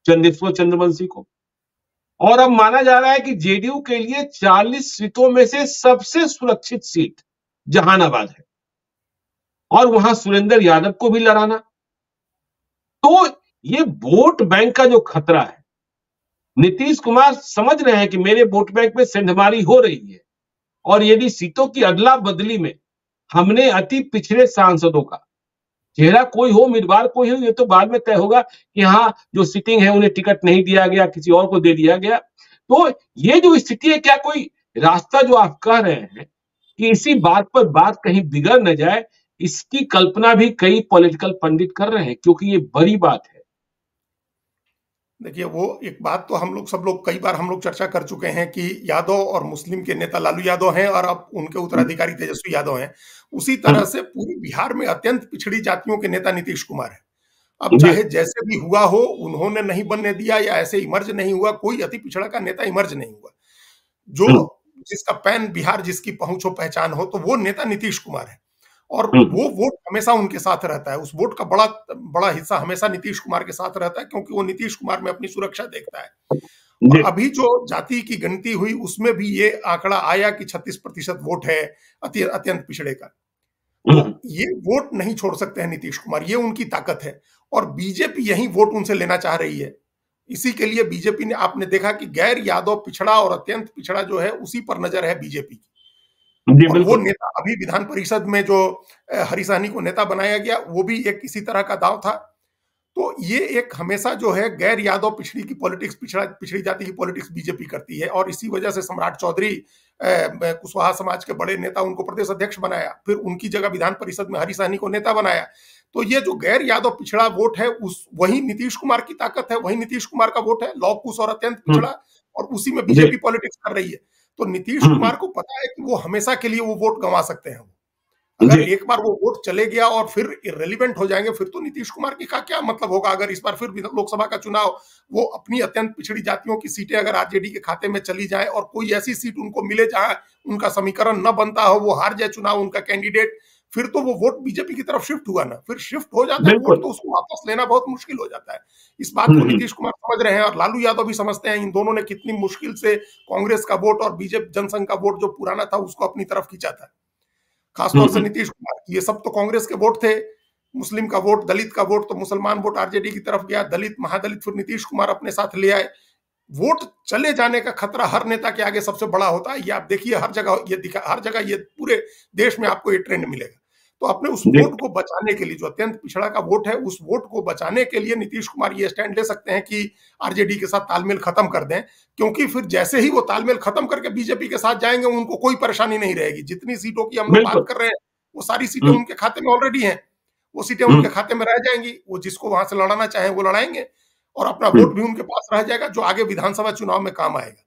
चंदेश्वर चंद्रवंशी को। और अब माना जा रहा है कि जेडीयू के लिए 40 सीटों में से सबसे सुरक्षित सीट जहानाबाद है और वहां सुरेंद्र यादव को भी लड़ाना। तो ये वोट बैंक का जो खतरा है, नीतीश कुमार समझ रहे हैं कि मेरे वोट बैंक में सेंधमारी हो रही है और यदि सीटों की अदला बदली में हमने अति पिछड़े सांसदों का चेहरा कोई हो, उम्मीदवार कोई हो, ये तो बाद में तय होगा कि हाँ जो सिटिंग है उन्हें टिकट नहीं दिया गया, किसी और को दे दिया गया। तो ये जो स्थिति है, क्या कोई रास्ता जो आप कह रहे हैं कि इसी बात पर बात कहीं बिगड़ न जाए, इसकी कल्पना भी कई पॉलिटिकल पंडित कर रहे हैं, क्योंकि ये बड़ी बात है। देखिए, वो एक बात तो हम लोग सब लोग कई बार हम लोग चर्चा कर चुके हैं कि यादव और मुस्लिम के नेता लालू यादव हैं और अब उनके उत्तराधिकारी तेजस्वी यादव हैं। उसी तरह से पूरे बिहार में अत्यंत पिछड़ी जातियों के नेता नीतीश कुमार हैं। अब जी, चाहे जैसे भी हुआ हो, उन्होंने नहीं बनने दिया या ऐसे इमर्ज नहीं हुआ, कोई अति पिछड़ा का नेता इमर्ज नहीं हुआ। हम्म, जो जिसका पैन बिहार, जिसकी पहुंच हो, पहचान हो, तो वो नेता नीतीश कुमार है। और हम्म, वो वोट हमेशा उनके साथ रहता है। उस वोट का बड़ा बड़ा हिस्सा हमेशा नीतीश कुमार के साथ रहता है, क्योंकि वो नीतीश कुमार में अपनी सुरक्षा देखता है। और जी, अभी जो जाति की गिनती हुई, उसमें भी ये आंकड़ा आया कि 36% वोट है अत्यंत पिछड़े का। हम्म, तो ये वोट नहीं छोड़ सकते हैं नीतीश कुमार, ये उनकी ताकत है। और बीजेपी यही वोट उनसे लेना चाह रही है। इसी के लिए बीजेपी ने, आपने देखा कि गैर यादव पिछड़ा और अत्यंत पिछड़ा जो है, उसी पर नजर है बीजेपी की। जी, और वो बिल्कुल, नेता अभी विधान परिषद में जो हरी सहनी को नेता बनाया गया, वो भी एक इसी तरह का दांव था। तो ये एक हमेशा जो है गैर यादव पिछड़ी की पॉलिटिक्स, पिछड़ी जाति की पॉलिटिक्स बीजेपी करती है। और इसी वजह से सम्राट चौधरी, कुशवाहा समाज के बड़े नेता, उनको प्रदेश अध्यक्ष बनाया, फिर उनकी जगह विधान परिषद में हरी सहनी को नेता बनाया। तो ये जो गैर यादव पिछड़ा वोट है, उस वही नीतीश कुमार की ताकत है, वही नीतीश कुमार का वोट है, लौह कुश और अत्यंत हम्म, पिछड़ा। और उसी में जी, बीजेपी पॉलिटिक्स कर रही है। तो नीतीश हम्म, कुमार को पता है कि वो हमेशा के लिए वो वोट गंवा सकते हैं। अगर जी, एक बार वो वोट चले गया और फिर इर्रेलीवेंट हो जाएंगे, फिर तो नीतीश कुमार की का क्या मतलब होगा। अगर इस बार फिर लोकसभा का चुनाव, वो अपनी अत्यंत पिछड़ी जातियों की सीटें अगर आरजेडी के खाते में चली जाए और कोई ऐसी सीट उनको मिले जहां उनका समीकरण न बनता हो, वो हार जाए चुनाव उनका कैंडिडेट, फिर तो वो वोट बीजेपी की तरफ शिफ्ट हुआ ना, फिर शिफ्ट हो जाता है वोट, बिल्कुल, तो उसको वापस लेना बहुत मुश्किल हो जाता है। इस बात को हम्म, नीतीश कुमार समझ रहे हैं और लालू यादव भी समझते हैं। इन दोनों ने कितनी मुश्किल से कांग्रेस का वोट और बीजेपी जनसंघ का वोट जो पुराना था, उसको अपनी तरफ खींचा था। खासतौर से हम्म, नीतीश कुमार, ये सब तो कांग्रेस के वोट थे। मुस्लिम का वोट, दलित का वोट, तो मुसलमान वोट आरजेडी की तरफ गया, दलित, महादलित फिर नीतीश कुमार अपने साथ ले आए। वोट चले जाने का खतरा हर नेता के आगे सबसे बड़ा होता है। ये आप देखिए, हर जगह ये दिखा, हर जगह ये पूरे देश में आपको ये ट्रेंड मिलेगा। तो अपने उस जी, वोट को बचाने के लिए, जो अत्यंत पिछड़ा का वोट है, उस वोट को बचाने के लिए नीतीश कुमार ये स्टैंड ले सकते हैं कि आरजेडी के साथ तालमेल खत्म कर दें। क्योंकि फिर जैसे ही वो तालमेल खत्म करके बीजेपी के साथ जाएंगे, उनको कोई परेशानी नहीं रहेगी। जितनी सीटों की हम लोग बात बिल्कुल, कर रहे हैं, वो सारी सीटें हम्म, उनके खाते में ऑलरेडी हैं। वो सीटें उनके हम्म, खाते में रह जाएंगी। वो जिसको वहां से लड़ाना चाहें वो लड़ाएंगे और अपना हम्म, वोट भी उनके पास रह जाएगा, जो आगे विधानसभा चुनाव में काम आएगा।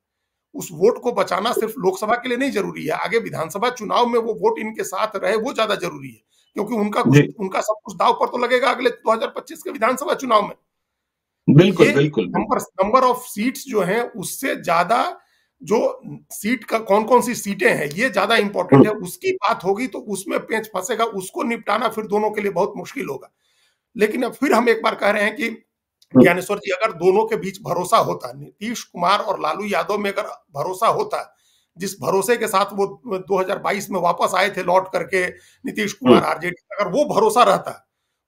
उस वोट को बचाना सिर्फ लोकसभा के लिए नहीं जरूरी है, आगे विधानसभा चुनाव में वो वोट इनके साथ रहे, वो ज्यादा जरूरी है। क्योंकि जी, उनका सब कुछ दांव पर तो लगेगा अगले 2025 के विधानसभा चुनाव में। तो बिल्कुल, ये बिल्कुल, नंबर नंबर ऑफ सीट्स जो हैं, उससे ज्यादा जो सीट का कौन कौन सी सीटें हैं, ये ज्यादा इंपॉर्टेंट हम्म, है। उसकी बात होगी तो उसमें पेंच फंसेगा, उसको निपटाना फिर दोनों के लिए बहुत मुश्किल होगा। लेकिन अब फिर हम एक बार कह रहे हैं कि हम्म, ज्ञानेश्वर जी, अगर दोनों के बीच भरोसा होता, नीतीश कुमार और लालू यादव में अगर भरोसा होता, जिस भरोसे के साथ वो 2022 में वापस आए थे लौट करके नीतीश हम्म, कुमार आरजेडी, अगर वो भरोसा रहता,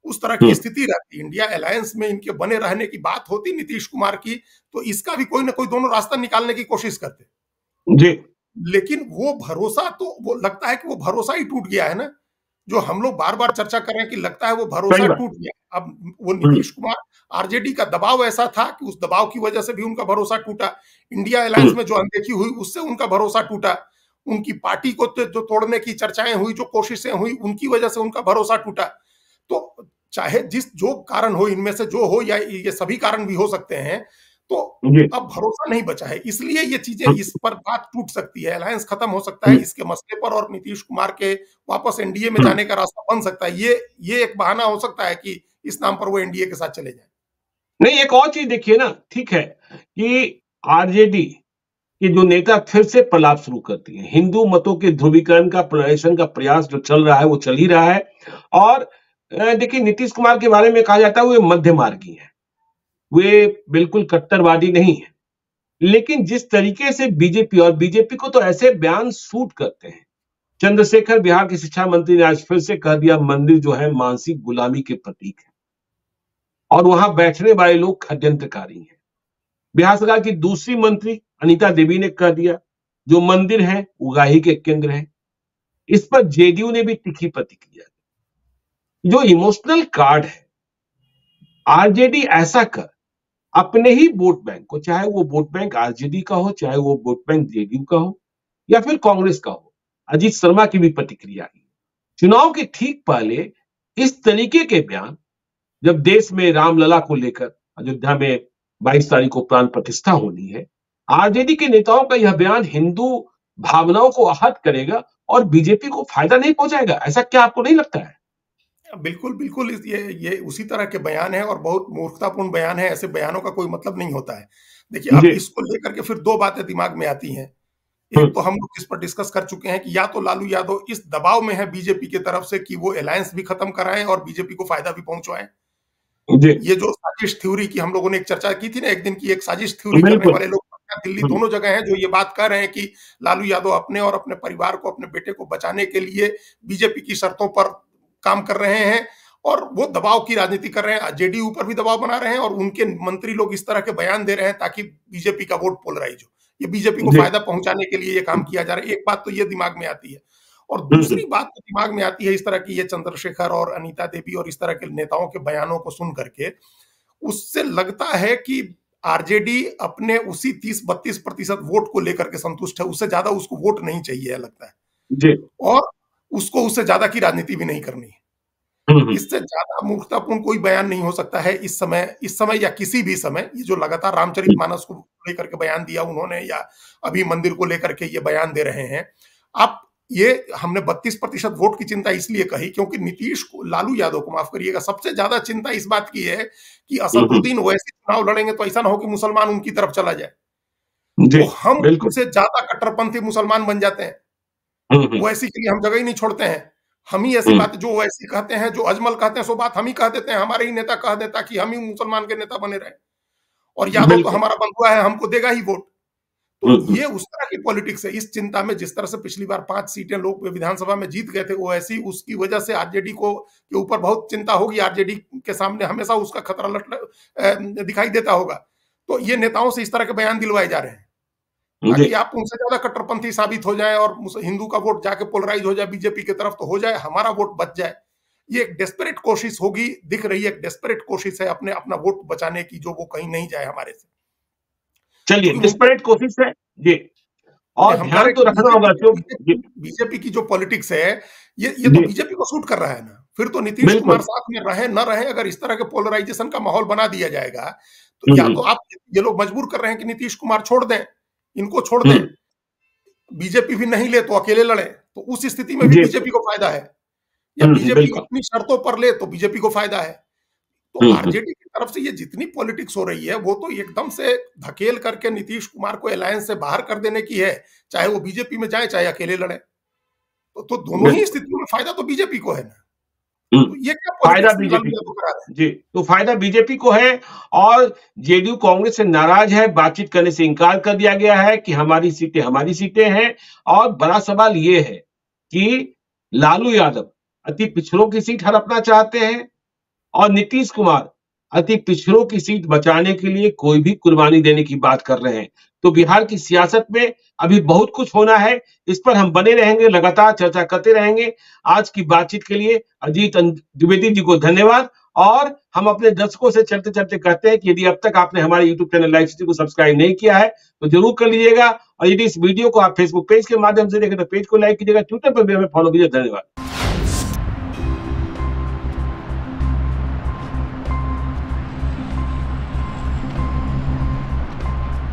उस तरह की हम्म, स्थिति रहती, इंडिया अलायंस में इनके बने रहने की बात होती नीतीश कुमार की, तो इसका भी कोई ना कोई दोनों रास्ता निकालने की कोशिश करते। जी, लेकिन वो भरोसा, तो वो लगता है कि वो भरोसा ही टूट गया है ना। जो हम लोग बार बार चर्चा कर रहे हैं कि लगता है वो सही भरोसा बात, टूट गया। अब वो हम्म, नीतीश कुमार, आरजेडी का दबाव ऐसा था कि उस दबाव की वजह से भी उनका भरोसा टूटा। इंडिया अलायंस में जो अनदेखी हुई उससे उनका भरोसा टूटा। उनकी पार्टी को जो तोड़ने की चर्चाएं हुई, जो कोशिशें हुई, उनकी वजह से उनका भरोसा टूटा। तो चाहे जिस जो कारण हो, इनमें से जो हो, या ये सभी कारण भी हो सकते हैं, तो अब भरोसा नहीं बचा है। इसलिए ये चीजें, इस पर बात टूट सकती है, अलायंस खत्म हो सकता है इसके मसले पर, और नीतीश कुमार के वापस एनडीए में जाने का रास्ता बन सकता है। ये एक बहाना हो सकता है कि इस नाम पर वो एनडीए के साथ चले जाएं। नहीं, एक और चीज देखिए ना, ठीक है कि आरजेडी के जो नेता फिर से प्रलाप शुरू करती है, हिंदू मतों के ध्रुवीकरण का पुनरीक्षण का प्रयास जो चल रहा है वो चल ही रहा है। और देखिए, नीतीश कुमार के बारे में कहा जाता है वो मध्य मार्गी है, वे बिल्कुल कट्टरवादी नहीं है। लेकिन जिस तरीके से बीजेपी को तो ऐसे बयान सूट करते हैं। चंद्रशेखर, बिहार के शिक्षा मंत्री, ने आज फिर से कह दिया मंदिर जो है मानसिक गुलामी के प्रतीक है, और वहां बैठने वाले लोग षड्यंत्रकारी हैं। बिहार सरकार की दूसरी मंत्री अनीता देवी ने कह दिया जो मंदिर है उगाही के केंद्र है। इस पर जेडीयू ने भी तीखी प्रतिक्रिया दी। जो इमोशनल कार्ड है, आरजेडी ऐसा कर अपने ही वोट बैंक को, चाहे वो वोट बैंक आरजेडी का हो, चाहे वो वोट बैंक जेडीयू का हो या फिर कांग्रेस का हो। अजीत शर्मा की भी प्रतिक्रिया आई। चुनाव के ठीक पहले इस तरीके के बयान, जब देश में रामलला को लेकर अयोध्या में 22 तारीख को प्राण प्रतिष्ठा होनी है, आरजेडी के नेताओं का यह बयान हिंदू भावनाओं को आहत करेगा और बीजेपी को फायदा नहीं पहुंचाएगा। ऐसा क्या आपको नहीं लगता है? बिल्कुल, बिल्कुल। ये उसी तरह के बयान है और बहुत मूर्खतापूर्ण बयान है। ऐसे बयानों का कोई मतलब नहीं होता है। देखिए, अब इसको लेकर के फिर दो बातें दिमाग में आती हैं। एक तो हम लोग इस पर डिस्कस कर चुके हैं कि या तो लालू यादव इस दबाव में है बीजेपी की तरफ से कि वो अलायंस भी खत्म कराएं और बीजेपी को फायदा भी पहुंचाएं। ये जो साजिश थ्योरी की हम लोगों ने एक चर्चा की थी ना एक दिन की, एक साजिश थ्योरी करने वाले लोग दिल्ली दोनों जगह हैं जो ये बात कर रहे हैं कि लालू यादव अपने और अपने परिवार को, अपने बेटे को बचाने के लिए बीजेपी की शर्तों पर काम कर रहे हैं और वो दबाव की राजनीति कर रहे हैं। जेडीयू पर भी दबाव बना रहे हैं और उनके मंत्री लोग इस तरह के बयान दे रहे हैं ताकि बीजेपी का वोट पोलराइज हो। ये बीजेपी को फायदा पहुंचाने के लिए ये काम किया जा रहा है। एक बात तो ये दिमाग में आती है, और दूसरी बात तो दिमाग में आती है इस तरह की ये चंद्रशेखर और अनीता देवी और इस तरह के नेताओं के बयानों को सुन करके, उससे लगता है कि आरजेडी अपने उसी 30-32% वोट को लेकर के संतुष्ट है। उससे ज्यादा उसको वोट नहीं चाहिए लगता है, और उसको उससे ज्यादा की राजनीति भी नहीं करनी है। इससे ज्यादा मूर्खतापूर्ण कोई बयान नहीं हो सकता है इस समय या किसी भी समय। ये जो लगातार रामचरितमानस को लेकर के बयान दिया उन्होंने, या अभी मंदिर को लेकर के ये बयान दे रहे हैं। आप ये हमने 32% वोट की चिंता इसलिए कही क्योंकि नीतीश को, लालू यादव को माफ करिएगा, सबसे ज्यादा चिंता इस बात की है कि असदुद्दीन ओवैसी चुनाव लड़ेंगे तो ऐसा ना हो कि मुसलमान उनकी तरफ चला जाए, तो हम उनसे ज्यादा कट्टरपंथी मुसलमान बन जाते हैं। ओवैसी के लिए हम जगह ही नहीं छोड़ते हैं। हम ही ऐसी बात जो ओवैसी कहते हैं, जो अजमल कहते हैं, सो बात हम ही कह देते हैं। हमारे ही नेता कह देता कि हम ही मुसलमान के नेता बने रहे, और यादव तो हमारा बंधुआ है, हमको देगा ही वोट। तो ये उस तरह की पॉलिटिक्स है। इस चिंता में, जिस तरह से पिछली बार 5 सीटें लोग विधानसभा में जीत गए थे ओवैसी, उसकी वजह से आरजेडी को के ऊपर बहुत चिंता होगी। आरजेडी के सामने हमेशा उसका खतरा दिखाई देता होगा। तो ये नेताओं से इस तरह के बयान दिलवाए जा रहे हैं ताकि आप उनसे ज्यादा कट्टरपंथी साबित हो जाए और हिंदू का वोट जाके पोलराइज हो जाए बीजेपी की तरफ, तो हो जाए, हमारा वोट बच जाए। ये एक डेस्परेट कोशिश होगी, दिख रही है, एक डेस्परेट कोशिश है अपना वोट बचाने की, जो वो कहीं नहीं जाए हमारे से। चलिए, डेस्परेट कोशिश है जी, और ध्यान तो रखना होगा जो बीजेपी की जो पॉलिटिक्स है, ये तो बीजेपी को सूट कर रहा है ना। फिर तो नीतीश कुमार साथ में रहे न रहे, अगर इस तरह के पोलराइजेशन का माहौल बना दिया जाएगा तो या तो आप, ये लोग मजबूर कर रहे हैं कि नीतीश कुमार छोड़ दें, इनको छोड़ दें, बीजेपी भी नहीं ले तो अकेले लड़े, तो उस स्थिति में भी बीजेपी को फायदा है, या बीजेपी अपनी शर्तों पर ले तो बीजेपी को फायदा है। तो आरजेडी की तरफ से ये जितनी पॉलिटिक्स हो रही है वो तो एकदम से धकेल करके नीतीश कुमार को अलायंस से बाहर कर देने की है, चाहे वो बीजेपी में जाए चाहे अकेले लड़े। तो दोनों ही स्थितियों में फायदा तो बीजेपी को है ना। तो ये क्या फायदा बीजेपी को जी, तो फायदा बीजेपी को है, और जेडीयू कांग्रेस से नाराज है, बातचीत करने से इनकार कर दिया गया है कि हमारी सीटें हैं। और बड़ा सवाल ये है कि लालू यादव अति पिछड़ों की सीट हड़पना चाहते हैं और नीतीश कुमार अति पिछड़ों की सीट बचाने के लिए कोई भी कुर्बानी देने की बात कर रहे हैं। तो बिहार की सियासत में अभी बहुत कुछ होना है, इस पर हम बने रहेंगे, लगातार चर्चा करते रहेंगे। आज की बातचीत के लिए अजीत द्विवेदी जी को धन्यवाद। और हम अपने दर्शकों से चलते चलते कहते हैं कि यदि अब तक आपने हमारे यूट्यूब चैनल लाइव सिटी को सब्सक्राइब नहीं किया है तो जरूर कर लीजिएगा। और यदि इस वीडियो को आप फेसबुक पेज के माध्यम से देखें तो पेज को लाइक कीजिएगा, ट्विटर पर भी हमें फॉलो कीजिए। धन्यवाद।